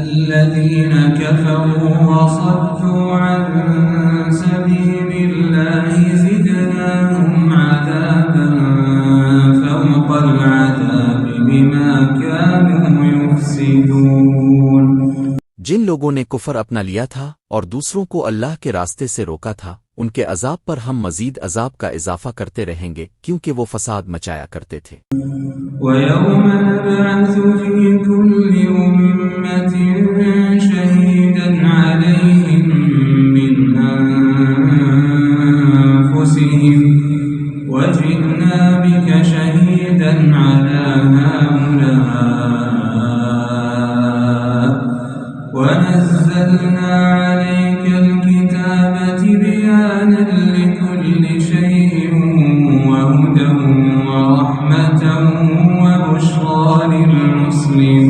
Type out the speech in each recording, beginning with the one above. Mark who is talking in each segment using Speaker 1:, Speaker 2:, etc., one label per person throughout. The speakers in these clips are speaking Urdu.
Speaker 1: الذين كفروا وصدوا عن سبيل الله زدناهم عذابا فوق العذاب بما كانوا يفسدون۔
Speaker 2: جن لوگوں نے کفر اپنا لیا تھا اور دوسروں کو اللہ کے راستے سے روکا تھا، ان کے عذاب پر ہم مزید عذاب کا اضافہ کرتے رہیں گے کیونکہ وہ فساد مچایا کرتے تھے۔
Speaker 1: وَيَوْمَ نَبْعَثُ فِي كُلِّ أُمَّةٍ شَهِيدًا عَلَيْهِمْ مِنْ أَنفُسِهِمْ وَجِئْنَا بِكَ شَهِيدًا عَلَى هَؤُلَاءِ وَنَزَّلْنَا عَلَيْكَ الْكِتَابَ تِبْيَانًا لِكُلِّ شَيْءٍ وَهُدًى وَرَحْمَةً وَبُشْرَى لِلْمُسْلِمِينَ۔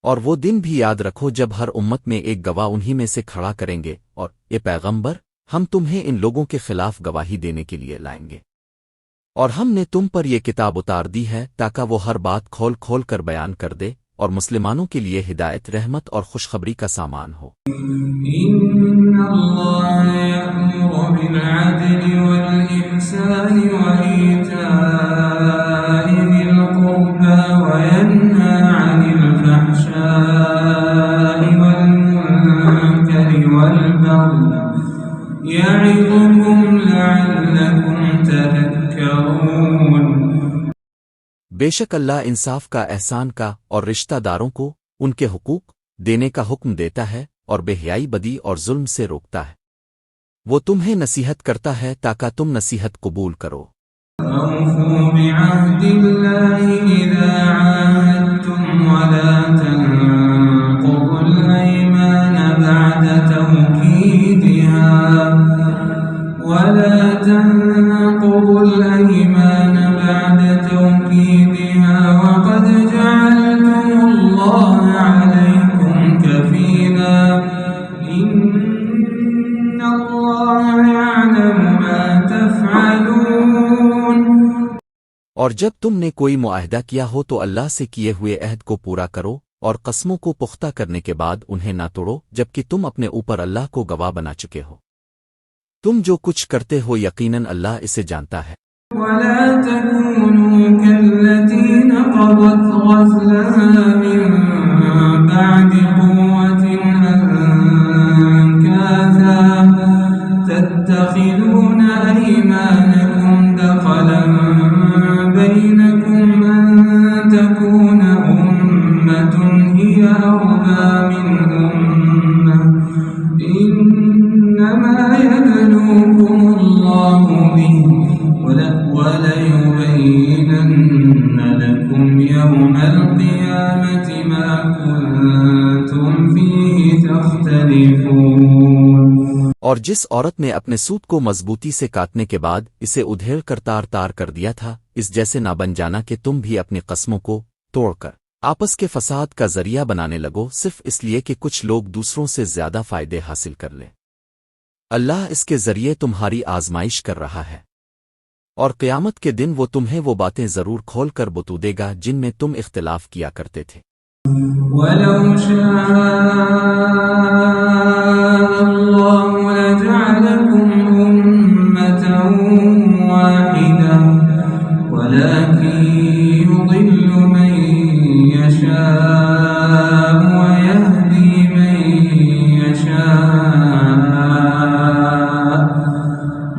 Speaker 2: اور وہ دن بھی یاد رکھو جب ہر امت میں ایک گواہ انہی میں سے کھڑا کریں گے، اور اے پیغمبر، ہم تمہیں ان لوگوں کے خلاف گواہی دینے کے لیے لائیں گے، اور ہم نے تم پر یہ کتاب اتار دی ہے تاکہ وہ ہر بات کھول کھول کر بیان کر دے اور مسلمانوں کے لیے ہدایت، رحمت اور خوشخبری کا سامان ہو۔
Speaker 1: إن الله يأمر بالعدل والإحسان وإيتاء ذي القربى وينهى عن الفحشاء والمنكر والبغي يعظكم لعلكم تذكرون۔
Speaker 2: بے شک اللہ انصاف کا، احسان کا اور رشتہ داروں کو ان کے حقوق دینے کا حکم دیتا ہے اور بے حیائی، بدی اور ظلم سے روکتا ہے۔ وہ تمہیں نصیحت کرتا ہے تاکہ تم نصیحت قبول کرو۔
Speaker 1: أوفوا بعهد الله إذا عاهدتم ولا تنقضوا الأيمان بعد توكيدها وقد جعلتم الله عليكم كفيلا إن الله يعلم ما تفعلون۔
Speaker 2: اور جب تم نے کوئی معاہدہ کیا ہو تو اللہ سے کیے ہوئے عہد کو پورا کرو، اور قسموں کو پختہ کرنے کے بعد انہیں نہ توڑو جبکہ تم اپنے اوپر اللہ کو گواہ بنا چکے ہو۔ تم جو کچھ کرتے ہو یقیناً اللہ اسے جانتا ہے۔
Speaker 1: ولا تكونوا كالتي نقضت غزلها من بعد قوة أنكاثا تتخذون أيمانكم دخلا بينكم أن تكون أمة هي أربى من أمة إنما يبلوكم الله به وَلَيُبَيِّنَنَّ لَكُمْ يَوْمَ الْقِيَامَةِ مَا كُنتُمْ فِيهِ تَخْتَلِفُونَ۔
Speaker 2: اور جس عورت نے اپنے سوت کو مضبوطی سے کاٹنے کے بعد اسے ادھیڑ کر تار تار کر دیا تھا، اس جیسے نہ بن جانا کہ تم بھی اپنی قسموں کو توڑ کر آپس کے فساد کا ذریعہ بنانے لگو صرف اس لیے کہ کچھ لوگ دوسروں سے زیادہ فائدے حاصل کر لیں۔ اللہ اس کے ذریعے تمہاری آزمائش کر رہا ہے، اور قیامت کے دن وہ تمہیں وہ باتیں ضرور کھول کر بتو دے گا جن میں تم اختلاف کیا کرتے تھے۔
Speaker 1: وَلَوْ شَاءَ اللَّهُ لَجَعَلَكُمْ أُمَّةً وَاحِدَةً وَلَكِنْ يُضِلُّ مَن يَشَاءُ وَيَهْدِي مَن يَشَاءُ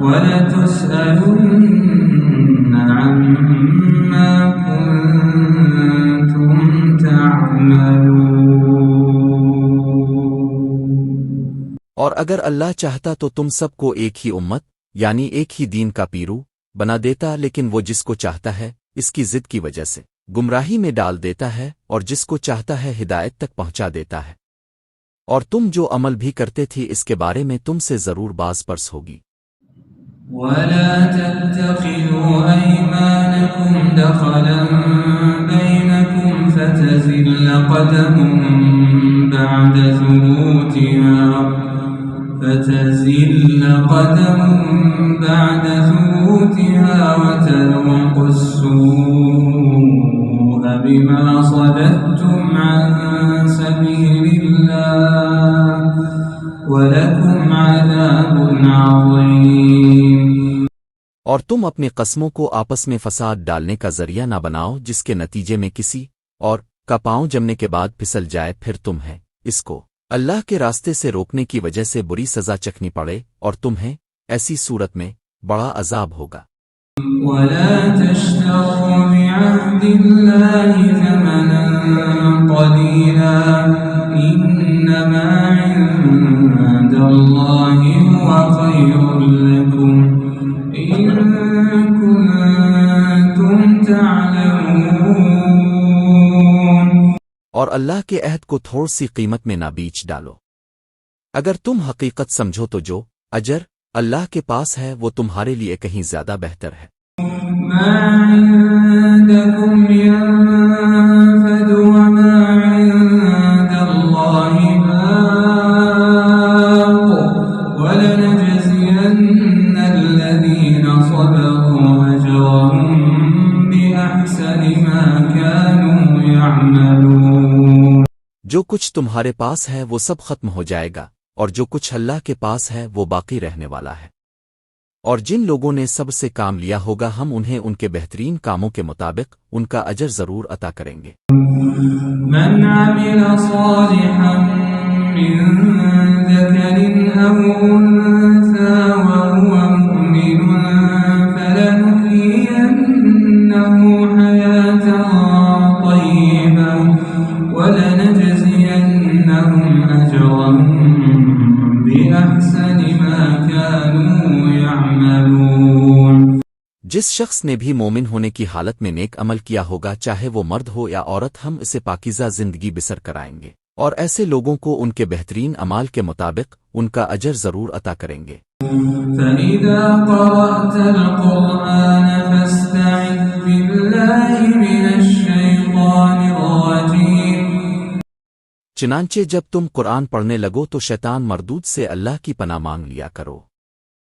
Speaker 1: وَلَتُسْأَلُنَّ عَمَّا كُنتُمْ تَعْمَلُونَ۔
Speaker 2: اور اگر اللہ چاہتا تو تم سب کو ایک ہی امت یعنی ایک ہی دین کا پیرو بنا دیتا، لیکن وہ جس کو چاہتا ہے اس کی ضد کی وجہ سے گمراہی میں ڈال دیتا ہے، اور جس کو چاہتا ہے ہدایت تک پہنچا دیتا ہے۔ اور تم جو عمل بھی کرتے تھی اس کے بارے میں تم سے ضرور باز پرس ہوگی۔
Speaker 1: وَلَا تَتَّخِذُوا أَيْمَانَكُمْ دَخَلًا بَيْنَكُمْ فَتَزِلَّ قَدَمٌ بَعْدَ ثُبُوتِهَا وَتَذُوقُوا السُّوءَ بِمَا صَدَدتُّمْ عَن
Speaker 2: اور تم اپنی قسموں کو آپس میں فساد ڈالنے کا ذریعہ نہ بناؤ جس کے نتیجے میں کسی اور کا پاؤں جمنے کے بعد پھسل جائے، پھر تمہیں اس کو اللہ کے راستے سے روکنے کی وجہ سے بری سزا چکھنی پڑے، اور تمہیں ایسی صورت میں بڑا عذاب ہوگا۔
Speaker 1: ولا تشتروا بعهد الله ثمنا قليلا إنما عند الله هو خير لكم إن كنتم تعلمون۔
Speaker 2: اور اللہ کے عہد کو تھوڑ سی قیمت میں نہ بیچ ڈالو، اگر تم حقیقت سمجھو تو جو اجر اللہ کے پاس ہے وہ تمہارے لیے کہیں زیادہ بہتر ہے۔
Speaker 1: ما عندكم ينفد وما عند الله باق ولنجزين الذين صبروا أجرهم بأحسن ما كانوا يعملون۔
Speaker 2: جو کچھ تمہارے پاس ہے وہ سب ختم ہو جائے گا، اور جو کچھ اللہ کے پاس ہے وہ باقی رہنے والا ہے، اور جن لوگوں نے سب سے کام لیا ہوگا ہم انہیں ان کے بہترین کاموں کے مطابق ان کا اجر ضرور عطا کریں گے۔
Speaker 1: من عمل صالحا من ذكر أو أنثى وهو مؤمن فلنحيينه حياة طيبة ولنجزينهم أجرهم بأحسن ما كانوا يعملون۔
Speaker 2: جس شخص نے بھی مومن ہونے کی حالت میں نیک عمل کیا ہوگا، چاہے وہ مرد ہو یا عورت، ہم اسے پاکیزہ زندگی بسر کرائیں گے، اور ایسے لوگوں کو ان کے بہترین اعمال کے مطابق ان کا اجر ضرور عطا کریں گے۔
Speaker 1: فَإِذَا قَرَأْتَ الْقُرْآنَ فَاسْتَعِذْ بِاللَّهِ مِنَ الشَّيْطَانِ الرَّجِيمِ۔
Speaker 2: چنانچہ جب تم قرآن پڑھنے لگو تو شیطان مردود سے اللہ کی پناہ مانگ لیا کرو۔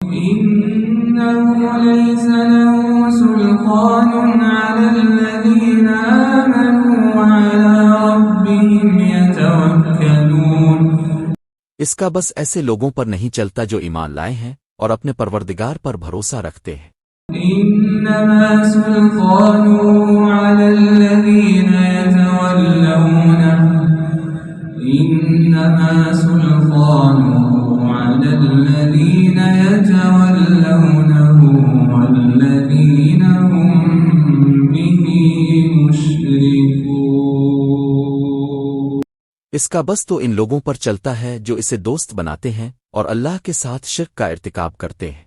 Speaker 1: إِنَّهُ لَيْسَ لَهُ سُلْطَانٌ عَلَى الَّذِينَ آمَنُوا وَعَلَى رَبِّهِمْ يَتَوَكَّلُونَ۔
Speaker 2: اس کا بس ایسے لوگوں پر نہیں چلتا جو ایمان لائے ہیں اور اپنے پروردگار پر بھروسہ رکھتے ہیں۔
Speaker 1: إِنَّمَا سُلْطَانُهُ عَلَى الَّذِينَ يَتَوَلَّوْنَهُ إِنَّمَا سُلْطَانُهُ عَلَى الَّذِينَ يَتَوَلَّوْنَهُ وَالَّذِينَ هُمْ بِهِ مُشْرِكُونَ۔
Speaker 2: اس کا بس تو ان لوگوں پر چلتا ہے جو اسے دوست بناتے ہیں اور اللہ کے ساتھ شرک کا ارتکاب کرتے ہیں۔